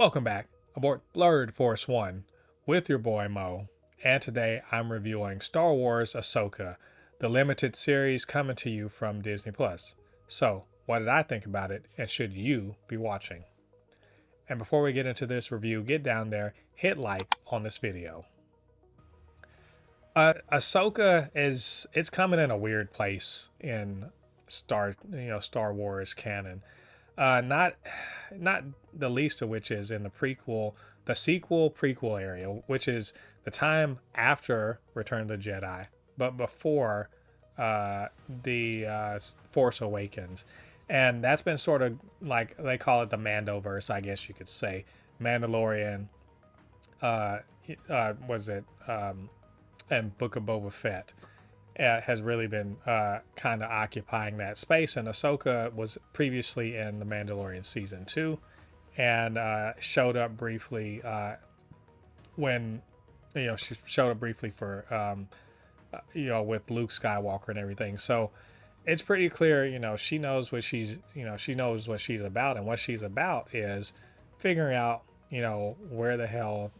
Welcome back aboard Blurred Force One with your boy Mo, and today I'm reviewing Star Wars Ahsoka, the limited series coming to you from Disney Plus. So, what did I think about it, and should you be watching? And before we get into this review, get down there, hit like on this video. Ahsoka it's coming in a weird place in Star Wars canon. Not the least of which is in the sequel prequel area, which is the time after Return of the Jedi, but before the Force Awakens, and that's been sort of like they call it the Mandoverse, I guess you could say. Mandalorian, uh, was it, and Book of Boba Fett has really been kind of occupying that space. And Ahsoka was previously in The Mandalorian season 2 and showed up briefly when, she showed up briefly for, with Luke Skywalker and everything. So it's pretty clear, she knows what she knows what she's about. And what she's about is figuring out, where the hell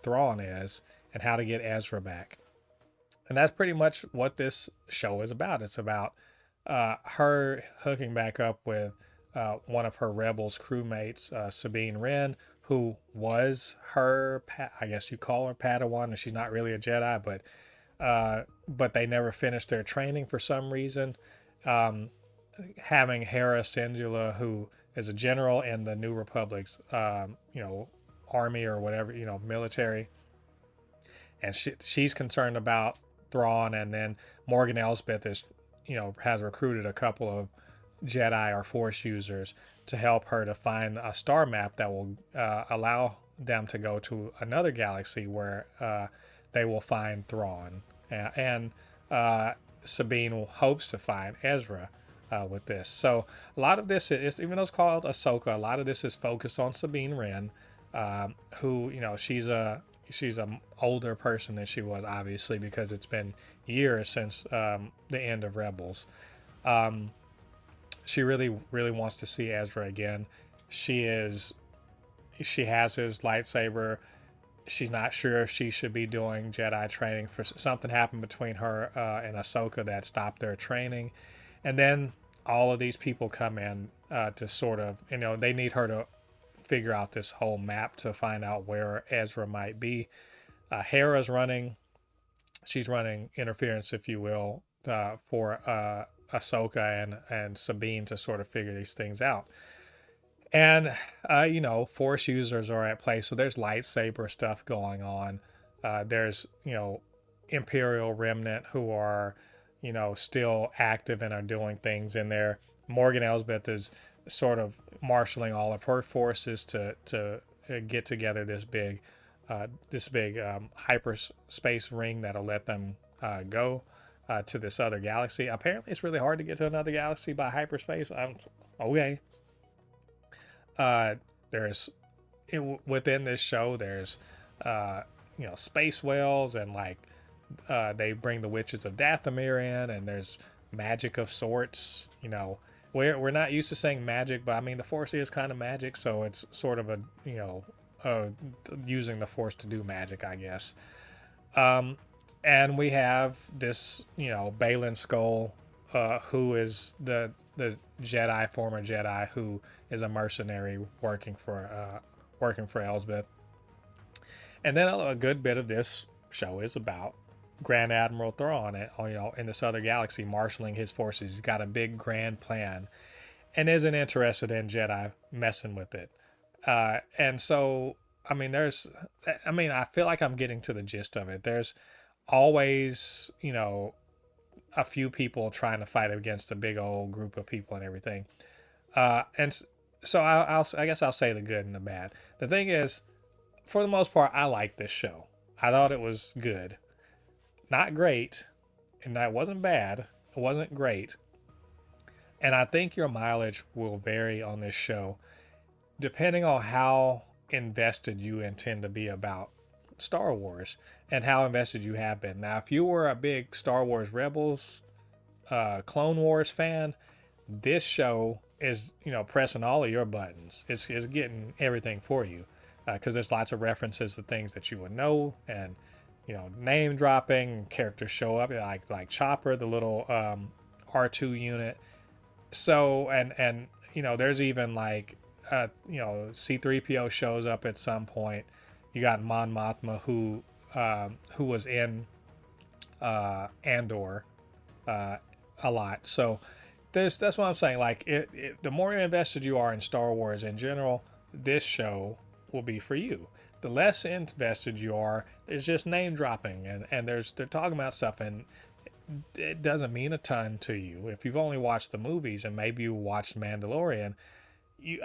Thrawn is and how to get Ezra back. And that's pretty much what this show is about. It's about her hooking back up with one of her Rebels crewmates, Sabine Wren, who was her, I guess you call her Padawan, and she's not really a Jedi, but they never finished their training for some reason. Having Hera Syndulla, who is a general in the New Republic's, army or whatever, military, and she's concerned about Thrawn, and then Morgan Elsbeth has recruited a couple of Jedi or Force users to help her to find a star map that will allow them to go to another galaxy where they will find Thrawn, and Sabine hopes to find Ezra with this. So a lot of this is, even though it's called Ahsoka, a lot of this is focused on Sabine Wren, who she's a older person than she was, obviously, because it's been years since the end of Rebels. She really wants to see Ezra again. She has his lightsaber. She's not sure if she should be doing Jedi training. For something happened between her and Ahsoka that stopped their training, and then all of these people come in to sort of, they need her to figure out this whole map to find out where Ezra might be. Hera's she's running interference, if you will, for Ahsoka and Sabine to sort of figure these things out. And, Force users are at play, so there's lightsaber stuff going on. There's, Imperial Remnant who are, still active and are doing things in there. Morgan Elsbeth is sort of marshaling all of her forces to get together this big hyperspace ring that'll let them go to this other galaxy. Apparently, it's really hard to get to another galaxy by hyperspace. Okay. There's within this show, there's space whales, and they bring the witches of Dathomir in, and there's magic of sorts. We're not used to saying magic, but I mean the Force is kind of magic, so it's sort of using the Force to do magic, I guess. And we have this, Baylan Skoll, who is the former Jedi, who is a mercenary working for Elsbeth. And then a good bit of this show is about Grand Admiral Thrawn, in this other galaxy, marshaling his forces. He's got a big grand plan, and isn't interested in Jedi messing with it. And so, I feel like I'm getting to the gist of it. There's always, a few people trying to fight against a big old group of people and everything. And so I guess I'll say the good and the bad. The thing is, for the most part, I like this show. I thought it was good. Not great, and that wasn't bad. It wasn't great. And I think your mileage will vary on this show depending on how invested you intend to be about Star Wars and how invested you have been. Now, if you were a big Star Wars Rebels, Clone Wars fan, this show is, pressing all of your buttons. It's getting everything for you. because there's lots of references to things that you would know, and name dropping. Characters show up like Chopper, the little R2 unit. So and there's even like C3PO shows up at some point. You got Mon Mothma who was in Andor a lot. So that's what I'm saying. Like the more invested you are in Star Wars in general, this show will be for you. The less invested you are, there's just name dropping and they're talking about stuff, and it doesn't mean a ton to you. If you've only watched the movies and maybe you watched Mandalorian, you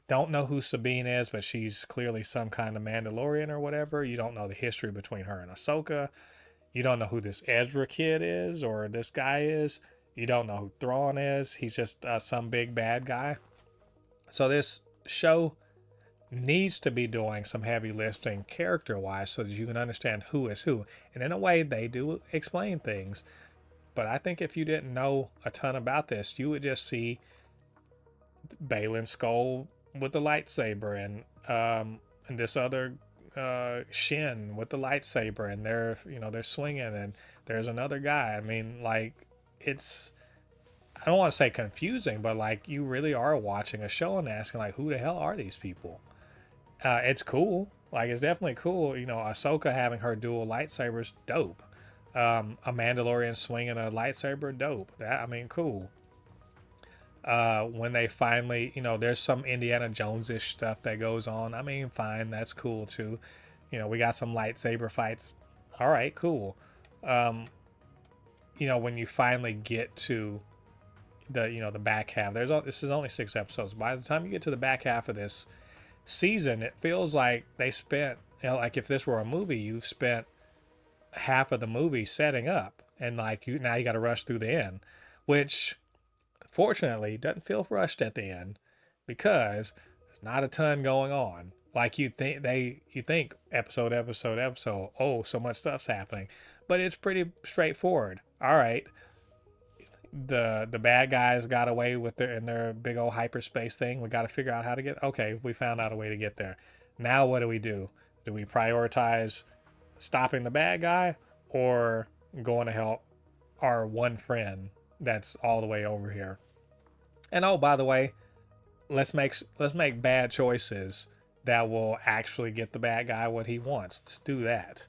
don't know who Sabine is, but she's clearly some kind of Mandalorian or whatever. You don't know the history between her and Ahsoka. You don't know who this Ezra kid is or this guy is. You don't know who Thrawn is. He's just some big bad guy. So this show needs to be doing some heavy lifting character wise so that you can understand who is who. And in a way, they do explain things. But I think if you didn't know a ton about this, you would just see Baylan Skoll with the lightsaber and this other Shin with the lightsaber, and they're swinging, and there's another guy. I mean, like, it's, I don't want to say confusing, but like you really are watching a show and asking like, who the hell are these people? It's cool. Like, it's definitely cool. Ahsoka having her dual lightsabers, dope. A Mandalorian swinging a lightsaber, dope. Cool. When they finally, there's some Indiana Jones-ish stuff that goes on. Fine, that's cool too. We got some lightsaber fights. All right, cool. When you finally get to the back half, this is only 6 episodes. By the time you get to the back half of this season, it feels like they spent, like if this were a movie, you've spent half of the movie setting up, and like now you got to rush through the end, which fortunately doesn't feel rushed at the end because there's not a ton going on. Like you think episode, oh, so much stuff's happening, but it's pretty straightforward. All right, the bad guys got away with their big old hyperspace thing. We got to figure out how to get. Okay, we found out a way to get there. Now what do? Do we prioritize stopping the bad guy or going to help our one friend that's all the way over here? And oh, by the way, let's make bad choices that will actually get the bad guy what he wants. Let's do that.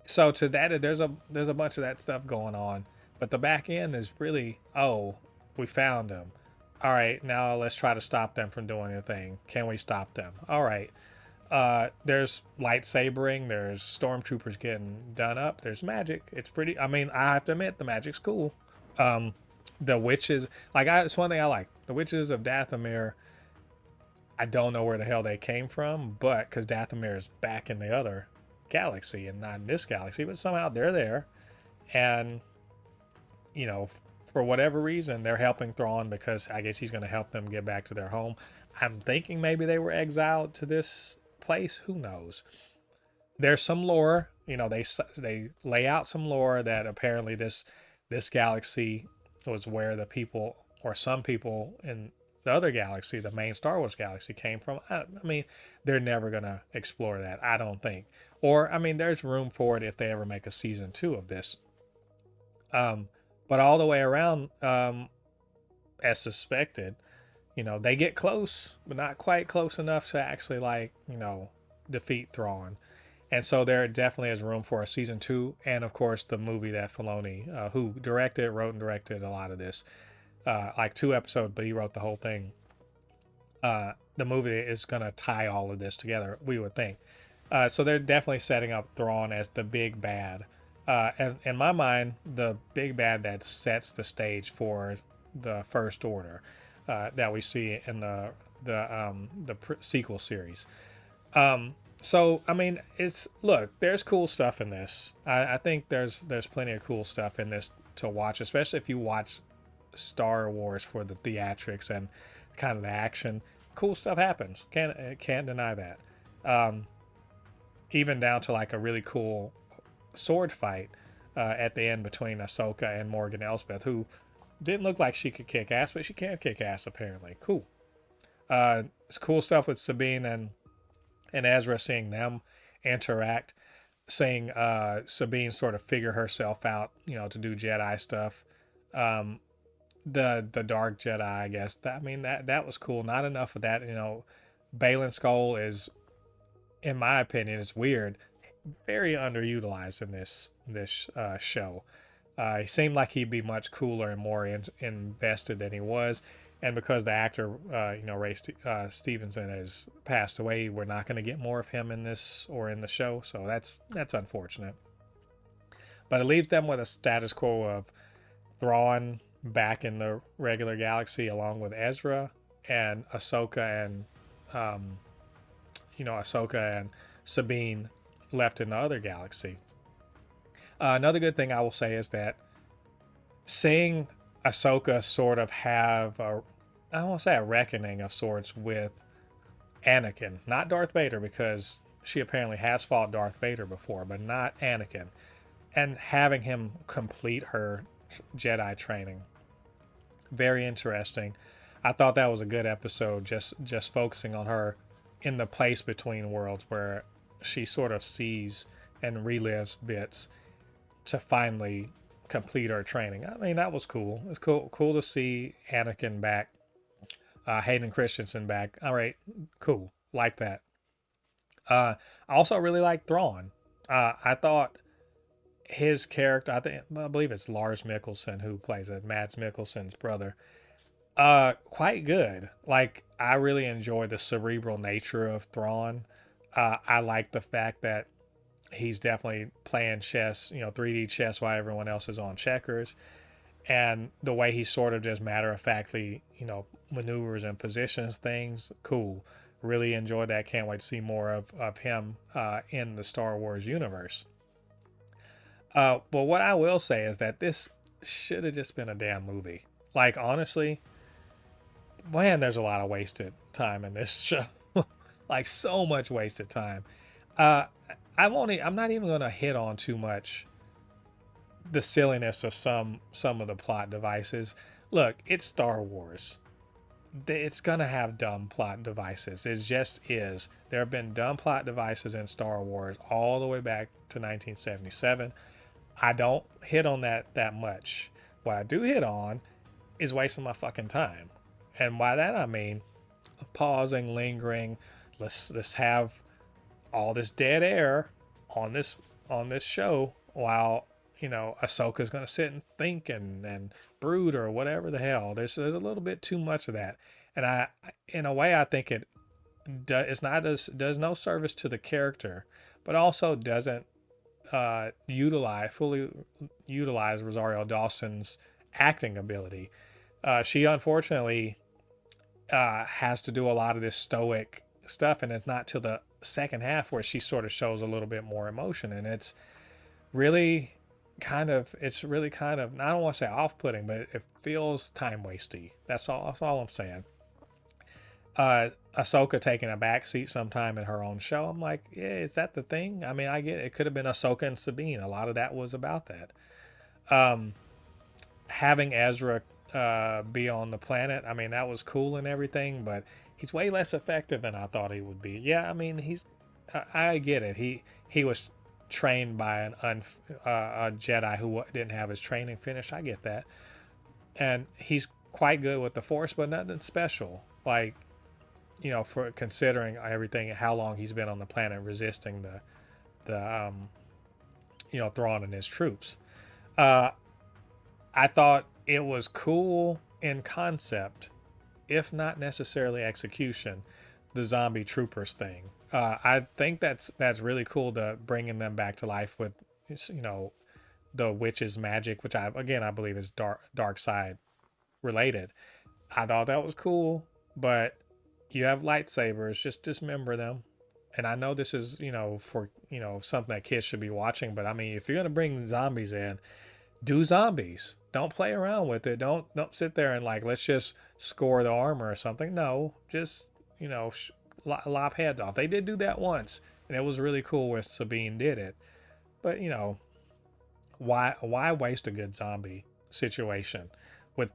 So to that, there's a bunch of that stuff going on, but the back end is really, oh, we found them. All right, now let's try to stop them from doing anything. Can we stop them? All right. There's lightsabering. There's stormtroopers getting done up. There's magic. It's pretty. I have to admit, the magic's cool. The witches, it's one thing I like. The witches of Dathomir, I don't know where the hell they came from, but because Dathomir is back in the other galaxy and not in this galaxy, but somehow they're there. And, for whatever reason, they're helping Thrawn because I guess he's going to help them get back to their home. I'm thinking maybe they were exiled to this place. Who knows? There's some lore, they lay out some lore that apparently this galaxy was where the people or some people in the other galaxy, the main Star Wars galaxy, came from. They're never going to explore that, I don't think. Or, there's room for it if they ever make a season 2 of this. But all the way around, as suspected, they get close, but not quite close enough to actually defeat Thrawn. And so there definitely is room for a season 2. And of course, the movie that Filoni, who wrote and directed a lot of this, 2 episodes, but he wrote the whole thing. The movie is going to tie all of this together, we would think. So they're definitely setting up Thrawn as the big bad. And in my mind, the big bad that sets the stage for the First Order that we see in the sequel series. There's cool stuff in this. I think there's plenty of cool stuff in this to watch, especially if you watch Star Wars for the theatrics and kind of the action. Cool stuff happens. Can't deny that. Even down to a really cool sword fight at the end between Ahsoka and Morgan Elsbeth, who didn't look like she could kick ass, but she can kick ass apparently. Cool. It's cool stuff with Sabine and Ezra, seeing them interact, seeing Sabine sort of figure herself out, to do Jedi stuff. Um, the Dark Jedi, I guess. That was cool. Not enough of that, Balin Skull is, in my opinion, is weird, very underutilized in this show. He seemed like he'd be much cooler and more invested than he was, and because the actor, Ray Stevenson has passed away, we're not going to get more of him in this or in the show. So that's unfortunate. But it leaves them with a status quo of Thrawn back in the regular galaxy, along with Ezra and Ahsoka and Ahsoka and Sabine left in the other galaxy. Another good thing I will say is that seeing Ahsoka sort of have I don't want to say a reckoning of sorts with Anakin, not Darth Vader, because she apparently has fought Darth Vader before, but not Anakin, and having him complete her Jedi training. Very interesting. I thought that was a good episode, just focusing on her in the place between worlds where she sort of sees and relives bits to finally complete her training. I mean, that was cool. It's cool to see Anakin back, Hayden Christensen back. All right, cool, like that. I also really like Thrawn. I thought his character, I believe it's Lars Mikkelsen who plays it, Mads Mikkelsen's brother. Quite good. Like, I really enjoy the cerebral nature of Thrawn. I like the fact that he's definitely playing chess, 3D chess, while everyone else is on checkers. And the way he sort of just matter of factly, maneuvers and positions things, cool. Really enjoy that. Can't wait to see more of him in the Star Wars universe. But what I will say is that this should have just been a damn movie. Like, honestly, man, there's a lot of wasted time in this show. Like, so much wasted time. I'm not even gonna hit on too much the silliness of some of the plot devices. Look, it's Star Wars. It's gonna have dumb plot devices. It just is. There have been dumb plot devices in Star Wars all the way back to 1977. I don't hit on that much. What I do hit on is wasting my fucking time. And by that I mean pausing, lingering. Let's have all this dead air on this show while Ahsoka's gonna sit and think and brood or whatever the hell. There's a little bit too much of that, and in a way, I think does no service to the character, but also doesn't fully utilize Rosario Dawson's acting ability. She unfortunately has to do a lot of this stoic stuff, and it's not till the second half where she sort of shows a little bit more emotion, and it's really kind of I don't want to say off-putting, but it feels time wasty. That's all I'm saying. Ahsoka taking a back seat sometime in her own show, I'm like, yeah, is that the thing? I mean, I get it could have been Ahsoka and Sabine. A lot of that was about that. Having Ezra be on the planet, I mean, that was cool and everything, but he's way less effective than I thought he would be. Yeah, I mean, I get it. He was trained by a Jedi who didn't have his training finished. I get that. And he's quite good with the Force, but nothing special. Like, for considering everything, how long he's been on the planet resisting the Thrawn and his troops. I thought it was cool in concept, if not necessarily execution, the zombie troopers thing. I think that's really cool, to bringing them back to life with, the witch's magic, which I believe is dark side related. I thought that was cool, but you have lightsabers, just dismember them. And I know this is, for, something that kids should be watching, but I mean, if you're going to bring zombies in, do zombies. Don't play around with it. Don't sit there and like, let's just score the armor or something. No, just, lop heads off. They did do that once, and it was really cool where Sabine did it. But, why waste a good zombie situation with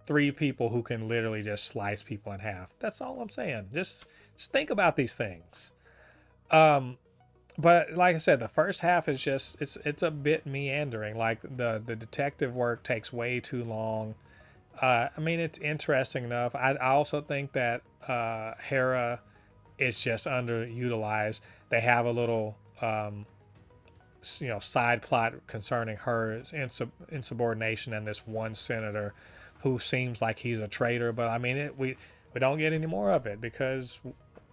three people who can literally just slice people in half. That's all I'm saying. Just think about these things. But like I said, the first half is just it's a bit meandering. Like the detective work takes way too long. I mean, it's interesting enough. I also think that Hera is just underutilized. They have a little side plot concerning her insubordination and this one senator who seems like he's a traitor. But I mean, we don't get any more of it because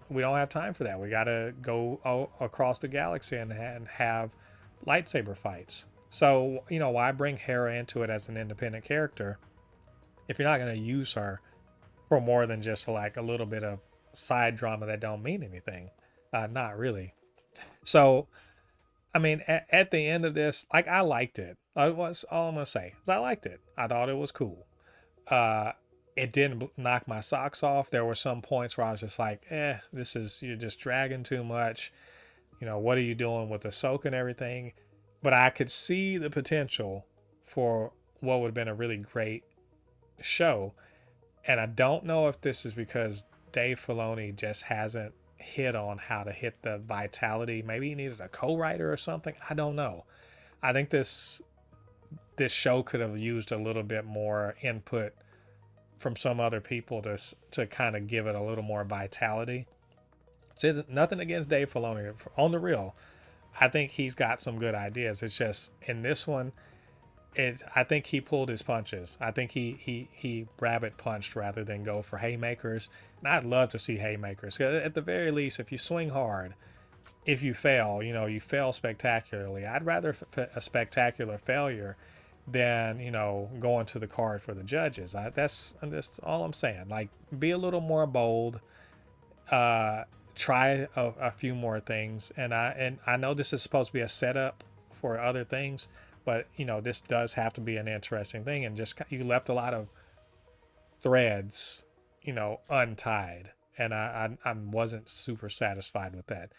we don't have time for that. We got to go across the galaxy and have lightsaber fights. So why bring Hera into it as an independent character if you're not going to use her for more than just like a little bit of side drama that don't mean anything? Not really. So I mean, at the end of this, like, I liked it. Was all I'm gonna say is I liked it. I thought it was cool. Uh, it didn't knock my socks off. There were some points where I was just like, you're just dragging too much. What are you doing with Ahsoka and everything? But I could see the potential for what would have been a really great show. And I don't know if this is because Dave Filoni just hasn't hit on how to hit the vitality. Maybe he needed a co-writer or something. I don't know. I think this show could have used a little bit more input from some other people to kind of give it a little more vitality. So nothing against Dave Filoni. On the real, I think he's got some good ideas. It's just in this one, I think he pulled his punches. I think he rabbit punched rather than go for haymakers. And I'd love to see haymakers. At the very least, if you swing hard, if you fail, you fail spectacularly. I'd rather a spectacular failure than going to the card for the judges. That's all I'm saying. Like, be a little more bold. Try a few more things. And I know this is supposed to be a setup for other things. But this does have to be an interesting thing, and just you left a lot of threads, untied, and I wasn't super satisfied with that.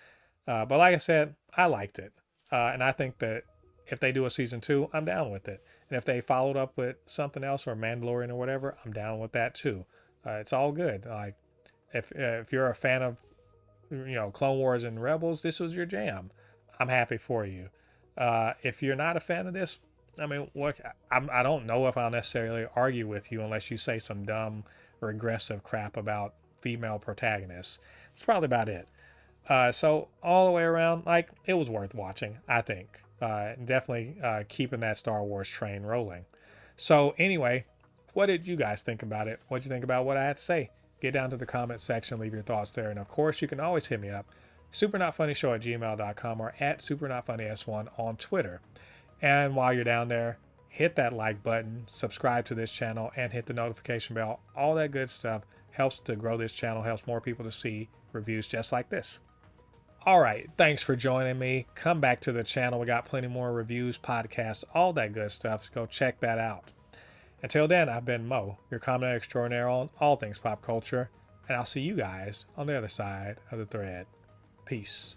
But like I said, I liked it, and I think that if they do a season 2, I'm down with it. And if they followed up with something else or Mandalorian or whatever, I'm down with that too. It's all good. Like if you're a fan of Clone Wars and Rebels, this was your jam. I'm happy for you. If you're not a fan of this, I mean, I don't know if I'll necessarily argue with you unless you say some dumb, regressive crap about female protagonists. That's probably about it. So all the way around, like, it was worth watching, I think. Definitely keeping that Star Wars train rolling. So anyway, what did you guys think about it? What did you think about what I had to say? Get down to the comment section, leave your thoughts there. And of course, you can always hit me up, supernotfunnyshow@gmail.com or at supernotfunnys1 on Twitter. And while you're down there, hit that like button, subscribe to this channel, and hit the notification bell. All that good stuff helps to grow this channel, helps more people to see reviews just like this. All right, thanks for joining me. Come back to the channel. We got plenty more reviews, podcasts, all that good stuff. So go check that out. Until then, I've been Mo, your comment extraordinaire on all things pop culture, and I'll see you guys on the other side of the thread. Peace.